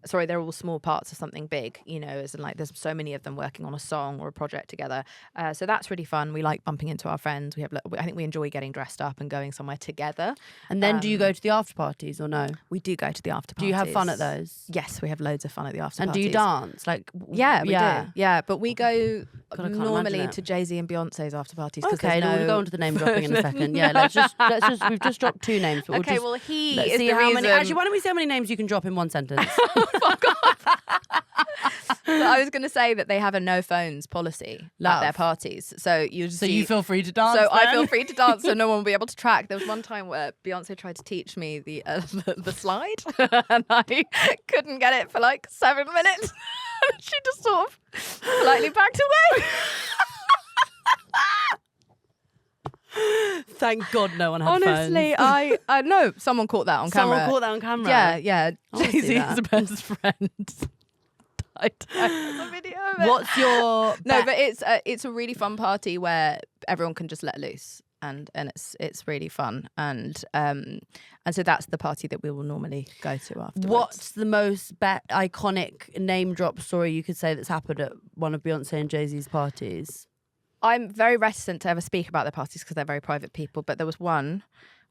They're all small parts of something big, you know, as in like there's so many of them working on a song or a project together. So that's really fun. We like bumping into our friends. I think we enjoy getting dressed up and going somewhere together. And then do you go to the after parties or no? We do go to the after parties. Do you have fun at those? Yes, we have loads of fun at the after And parties. do you dance? Like, Yeah, we do. Yeah, but we go God, I can't normally imagine it. to Jay-Z and Beyonce's after parties. Okay, no, we'll go on to the name dropping in a second. Yeah, let's just we've just dropped 2 names. But Okay, we'll he let's is see the how reason. many. Actually, why don't we see how many names you can drop in one sentence? But I was going to say that they have a no phones policy at their parties. So you just you feel free to dance. So I then? feel free to dance, so no one will be able to track. There was one time where Beyonce tried to teach me the slide, and I couldn't get it for like 7 minutes. She just sort of politely backed away. Thank God no one had Honestly, phones. I know someone caught that on camera. Someone caught that on camera. Yeah. I wanna see Jay-Z's that. best friend. There's a video of it. What's your No, but it's a really fun party where everyone can just let loose, and it's really fun, and so that's the party that we will normally go to afterwards. What's the most iconic name drop story you could say that's happened at one of Beyonce and Jay-Z's parties? I'm very reticent to ever speak about their parties because they're very private people, but there was one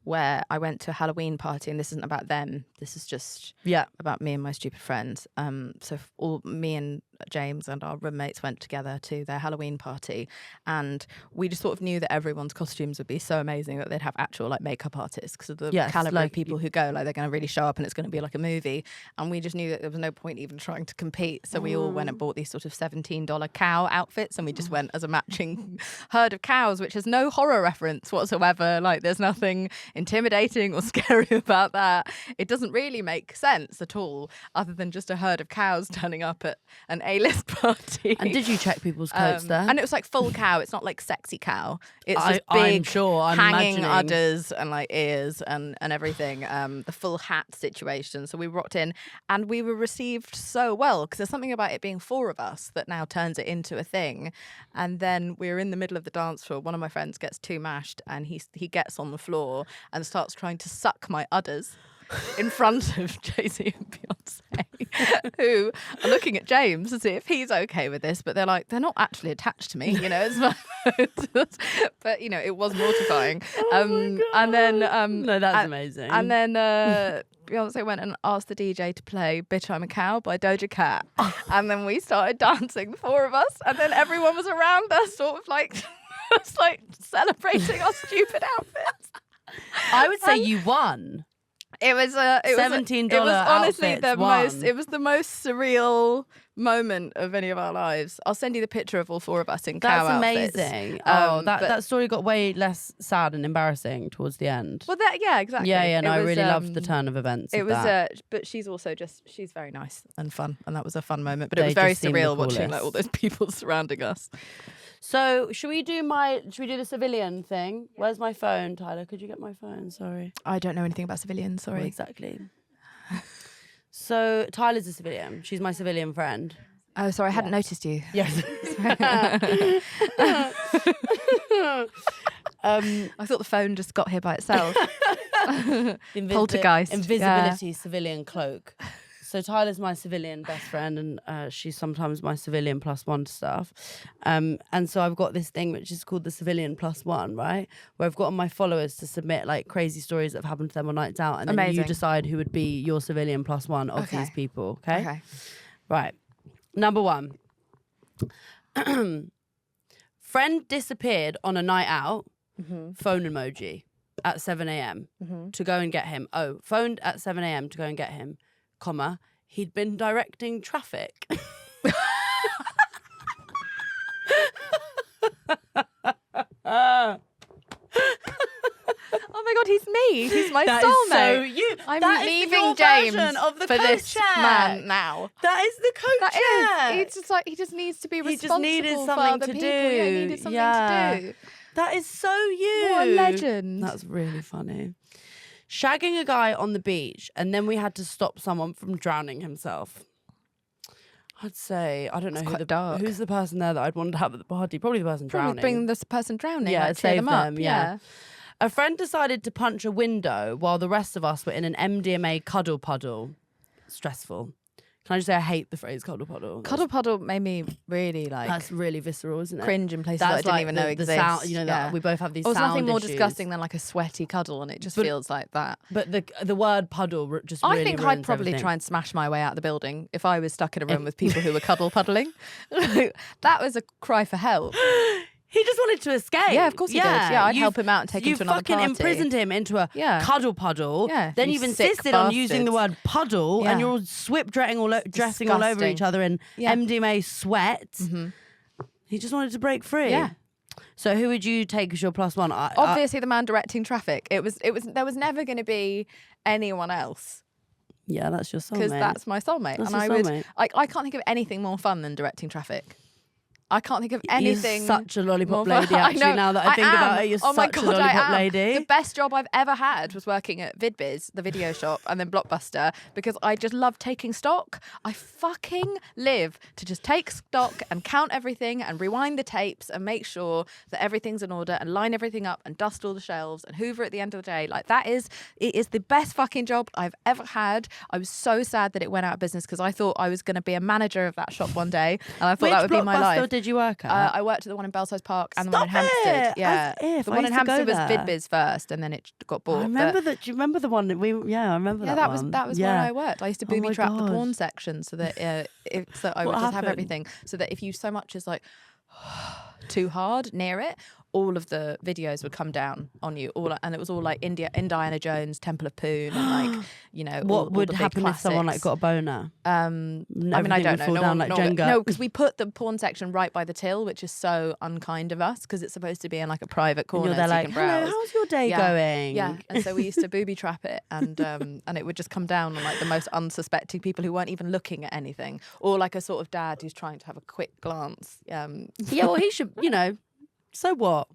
where I went to a Halloween party, and this isn't about them. This is just about me and my stupid friends. So all me and James and our roommates went together to their Halloween party, and we just sort of knew that everyone's costumes would be so amazing that they'd have actual like makeup artists because of the caliber of people who go. Like they're going to really show up, and it's going to be like a movie. And we just knew that there was no point even trying to compete. So we all went and bought these sort of $17 cow outfits, and we just went as a matching herd of cows, which has no horror reference whatsoever. Like there's nothing intimidating or scary about that. It doesn't really make sense at all, other than just a herd of cows turning up at an A-list party. And did you check people's coats there? And it was like full cow. It's not like sexy cow. It's just I'm big, sure, I'm hanging imagining. udders and like ears and everything. The full hat situation. So we rocked in, and we were received so well because there's something about it being 4 of us that now turns it into a thing. And then we were in the middle of the dance floor. One of my friends gets too mashed, and he gets on the floor and starts trying to suck my udders. in front of Jay-Z and Beyonce, who are looking at James to see if he's okay with this, but they're like, they're not actually attached to me, you know. But you know, it was mortifying. And then no, that's amazing. And then Beyonce went and asked the DJ to play "Bitch I'm a Cow" by Doja Cat, and then we started dancing, the four of us, and then everyone was around us, sort of like, just like celebrating our stupid outfits. I would say you won. It was $17 It was honestly outfits it was the most surreal moment of any of our lives. I'll send you the picture of all four of us in cow outfits. That's amazing. That story got way less sad and embarrassing towards the end. Well, exactly. Yeah. No, I really loved the turn of events. But she's also she's very nice and fun, and that was a fun moment. But it was very surreal watching like all those people surrounding us. So should we do the civilian thing? Where's my phone, Tyler? Could you get my phone? Sorry. I don't know anything about civilians, sorry. Well, exactly. So Tyler's a civilian. She's my civilian friend. Oh, sorry, I hadn't noticed you. Yes. I thought the phone just got here by itself. Poltergeist. Invisibility civilian cloak. So Tyler's my civilian best friend, and she's sometimes my civilian +1 to stuff. And so I've got this thing which is called the civilian +1, right? Where I've gotten my followers to submit like crazy stories that have happened to them on nights out, and then you decide who would be your civilian +1 of these people. Okay. Right. Number 1. Friend disappeared on a night out. Phone emoji at 7 a.m. To go and get him. Oh, phoned at 7 a.m. to go and get him. Comma, he'd been directing traffic. Oh my God, he's me. He's my that soulmate. So you. I'm that leaving James of the for this co-chair. man now. That is the co-chair. It's just like he just needs to be responsible He just needed for something other to people. do. Yeah, he needed something to do. That is so you. What a legend. That's really funny. Shagging a guy on the beach, and then we had to stop someone from drowning himself. I'd say, I don't know who's the person there that I'd want to have at the party. Probably the person drowning. Bring this person drowning. Yeah, like, cheer save them up. them. Yeah. A friend decided to punch a window while the rest of us were in an MDMA cuddle puddle. Stressful. Can I just say I hate the phrase cuddle puddle? Cuddle puddle made me really That's really visceral, isn't it? cringe in places that I didn't even know exist. Sound, that we both have these sound There's nothing more issues. disgusting than like a sweaty cuddle, and it just feels like that. But the word puddle just really I think I'd probably everything. try and smash my way out of the building if I was stuck in a room with people who were cuddle puddling. That was a cry for help. He just wanted to escape. Yeah, of course he did. Yeah, I'd help him out and take him to another party. You fucking imprisoned him into a cuddle puddle. Yeah, then you've insisted on using the word puddle, and you're all dressing all over each other in MDMA sweat. He just wanted to break free. Yeah. So who would you take as your +1? Obviously, the man directing traffic. There was never going to be anyone else. Yeah, that's your soulmate. Because that's my soulmate. That's and your soulmate. I can't think of anything more fun than directing traffic. I can't think of anything. You're such a lollipop lady, actually, now that I think about it. You're such a lollipop lady. The best job I've ever had was working at VidBiz, the video shop, and then Blockbuster, because I just love taking stock. I fucking live to just take stock and count everything and rewind the tapes and make sure that everything's in order and line everything up and dust all the shelves and hoover at the end of the day. Like, it is the best fucking job I've ever had. I was so sad that it went out of business because I thought I was going to be a manager of that shop one day, and I thought that would be my life. Did you work at? I worked at the one in Belsize Park and the one in Hampstead. Yeah, the one in Hampstead was VidBiz first, and then it got bought. I remember that. Do you remember the one that we? Yeah, I remember that one. That was where I worked. I used to booby trap the porn section so that I would just have everything, so that if you so much as like too hard near it, all of the videos would come down on you, and it was all like Indiana Jones, Temple of Poon, and like what would the happen if someone like got a boner? I mean, I don't know. No, because we put the porn section right by the till, which is so unkind of us, because it's supposed to be in like a private corner. You're there so like, you can browse. Hello, how's your day going? Yeah, and so we used to booby trap it, and it would just come down on like the most unsuspecting people who weren't even looking at anything, or like a sort of dad who's trying to have a quick glance. Yeah, well, he should, So what?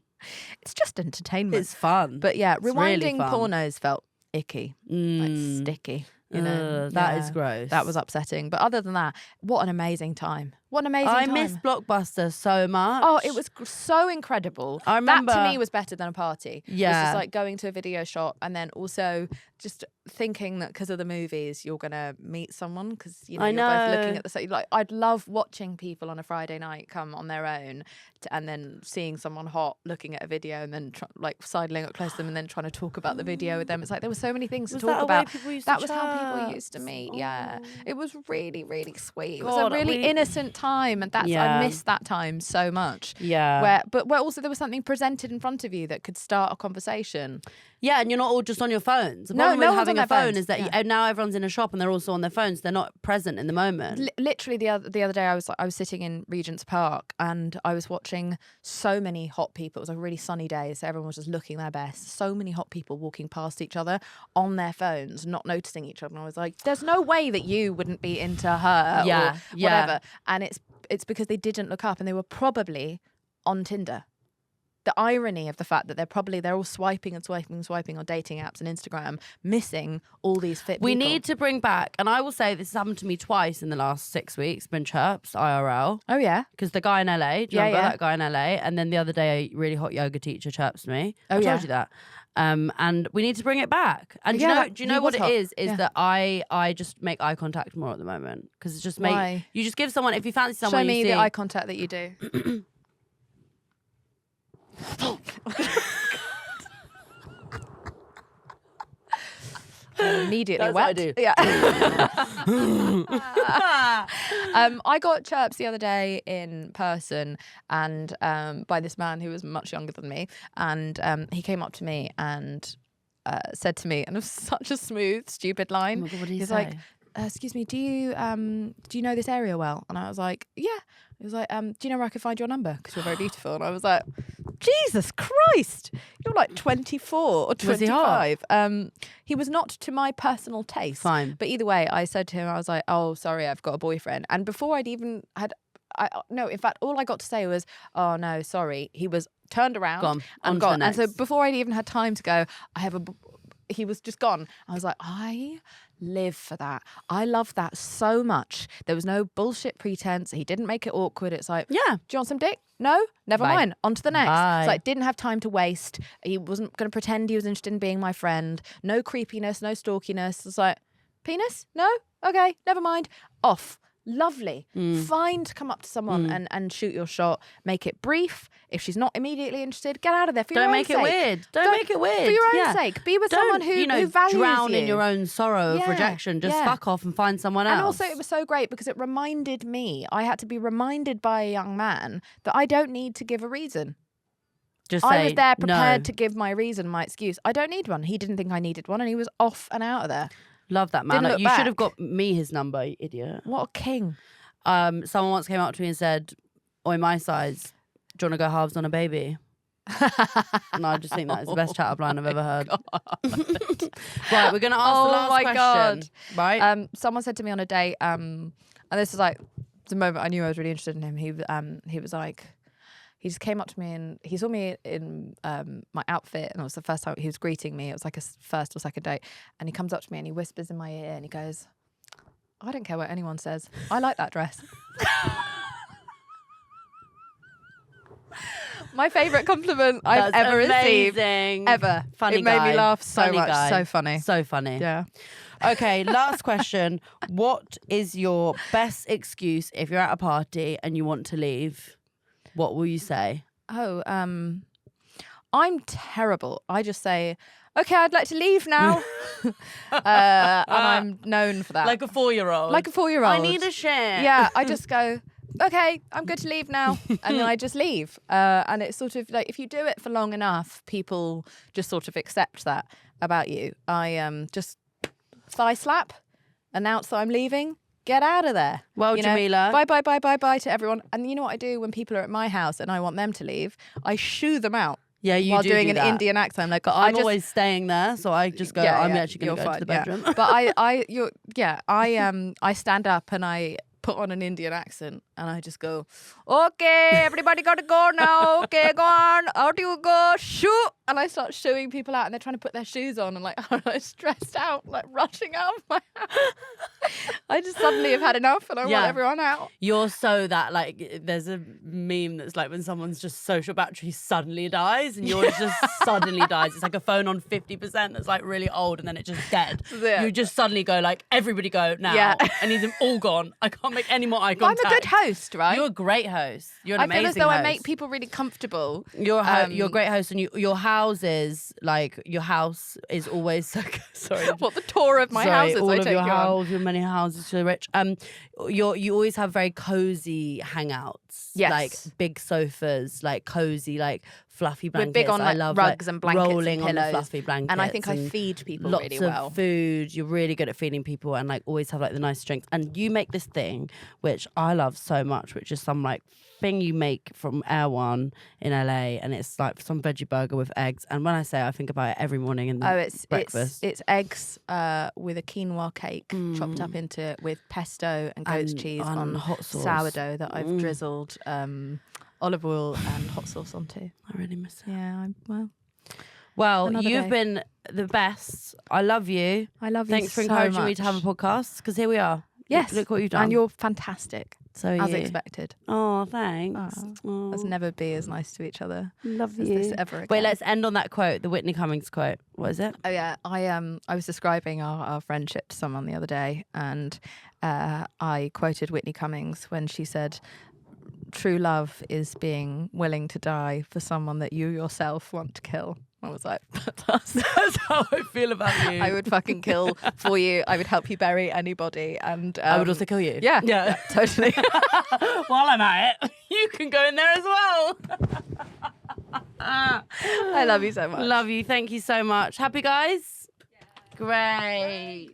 It's just entertainment. It's fun. But yeah, it's rewinding really fun. pornos felt icky, like sticky. You know, that is gross. That was upsetting. But other than that, what an amazing time. What an amazing time. I miss Blockbuster so much. Oh, it was so incredible. I remember, that to me was better than a party. Yeah. It was just like going to a video shop and then also just thinking that because of the movies you're going to meet someone because, you know, you're both looking at the same. Like, I'd love watching people on a Friday night come on their own and then seeing someone hot looking at a video and then like sidling up close to them and then trying to talk about the video with them. It's like there were so many things to talk about. That was how people used to meet. Yeah. It was really, really sweet. It was a really innocent time, and I miss that time so much. Yeah. Where also there was something presented in front of you that could start a conversation. Yeah, and you're not all just on your phones. The problem with having a phone is that now everyone's in a shop and they're also on their phones. They're not present in the moment. Literally the other day I was sitting in Regent's Park and I was watching so many hot people. It was a really sunny day, so everyone was just looking their best. So many hot people walking past each other on their phones, not noticing each other. And I was like, there's no way that you wouldn't be into her or whatever. And it's because they didn't look up and they were probably on Tinder. The irony of the fact that they're all swiping on dating apps and Instagram, missing all these fit people. We need to bring back, and I will say this has happened to me twice in the last 6 weeks, been chirps, IRL. Oh, yeah? Because the guy in LA, do you remember that guy in LA? And then the other day, a really hot yoga teacher chirps me. I told you that. And we need to bring it back. And do you know what it is? Is that I just make eye contact more at the moment. Because it's just you just give someone, if you fancy someone, show me the eye contact that you do. Immediately wet. What I do. Yeah. I got chirps the other day in person and by this man who was much younger than me, and he came up to me and said to me, and it was such a smooth, stupid line. Oh my God, what did he He's say? like, excuse me, do you know this area well? And I was like, yeah. He was like, do you know where I could find your number? Because you're very beautiful. And I was like, Jesus Christ, you're like 24 or 25. Was he hot? He was not to my personal taste. Fine. But either way, I said to him, I was like, oh, sorry, I've got a boyfriend. And before I'd even had, in fact, all I got to say was, oh, no, sorry. He was turned around and gone. And so before I'd even had time to go, he was just gone. I was like, I live for that. I love that so much. There was no bullshit pretense. He didn't make it awkward. It's like, yeah, do you want some dick? No? Never Bye. mind. On to the next. Bye. It's like, didn't have time to waste. He wasn't going to pretend he was interested in being my friend. No creepiness, no stalkiness. It's like, penis? No? Okay, never mind. Off. Lovely. Fine to come up to someone and shoot your shot. Make it brief. If she's not immediately interested, get out of there for your own sake. Don't make it weird. Don't make it weird. For your own sake. Be with someone who values drown you. in your own sorrow of rejection. Just fuck off and find someone else. And also it was so great because it reminded me, I had to be reminded by a young man that I don't need to give a reason. Just I was there prepared to give my reason, my excuse. I don't need one. He didn't think I needed one and he was off and out of there. Love that man. You back. should have got me his number, you idiot. What a king. Someone once came up to me and said, "Oi, my size, do you want to go halves on a baby?" And I just think that is the best chat-up line I've ever heard. Right, we're going to ask the last question. God. Right? Someone said to me on a date, and this was like the moment I knew I was really interested in him. He was like, he just came up to me and he saw me in my outfit, and it was the first time he was greeting me. It was like a first or second date, and he comes up to me and he whispers in my ear and he goes, I don't care what anyone says. I like that dress. My favourite compliment I've ever received. Ever. Funny It made guy. me laugh so Funny much. guy. So funny. So funny. Yeah. Okay, last question. What is your best excuse if you're at a party and you want to leave? What will you say? Oh, I'm terrible. I just say, okay, I'd like to leave now. And I'm known for that. Like a 4-year-old. Like a 4-year-old. I need a share. Yeah, I just go, okay, I'm good to leave now. And then I just leave. And it's sort of like, if you do it for long enough, people just sort of accept that about you. I just thigh slap, announce that I'm leaving, get out of there. Well, Jameela. Bye to everyone. And you know what I do when people are at my house and I want them to leave? I shoo them out. Yeah, you while do doing do an that. Indian accent. Like, I'm always staying there, so I just go, I'm actually going to go to the bedroom. But I stand up and I put on an Indian accent and I just go, okay, everybody got to go now. Okay, go on. Out you go. Shoot. And I start shooing people out and they're trying to put their shoes on and like, I'm stressed out, like rushing out of my house. I just suddenly have had enough and I want everyone out. You're so that, like, there's a meme that's like when someone's just social battery suddenly dies and yours just suddenly dies. It's like a phone on 50% that's like really old and then it just dead. Yeah. You just suddenly go like, everybody go now. Yeah. And he's all gone. I can't make any more eye contact. I'm a good host, right? You're a great host. You're an I amazing feel as though host. I make people really comfortable. You're a great host, and your houses, like your house is always so good. Sorry, What the tour of my houses all I of take your you on. house, your many houses, so rich. You always have very cozy hangouts. Yes. Like big sofas, like cozy, like fluffy blankets. We're big on I like love rugs like, and blankets rolling and on the pillows. fluffy blankets. And I think I feed people lots really of well. food. You're really good at feeding people and like always have like the nice drinks. And you make this thing which I love so much, which is some like thing you make from Air One in LA, and it's like some veggie burger with eggs. And when I say I think about it every morning in the breakfast. It's eggs with a quinoa cake chopped up into it with pesto and goat's cheese on hot sauce. sourdough that I've drizzled olive oil and hot sauce onto. I really miss it. Yeah, Well, Another you've day. been the best. I love you. I love you Thanks for so encouraging me to much. have a podcast, because here we are. Yes. Look what you've done. And you're fantastic, so as you. expected. Oh, thanks. Let's never be as nice to each other Love as you. this ever again. Wait, let's end on that quote, the Whitney Cummings quote. What is it? Oh yeah, I was describing our friendship to someone the other day, and I quoted Whitney Cummings when she said, "True love is being willing to die for someone that you yourself want to kill." I was like, that's how I feel about you. I would fucking kill for you. I would help you bury anybody, and I would also kill you. Yeah, totally. While I'm at it, you can go in there as well. I love you so much. Love you. Thank you so much. Happy, guys? Yeah. Great.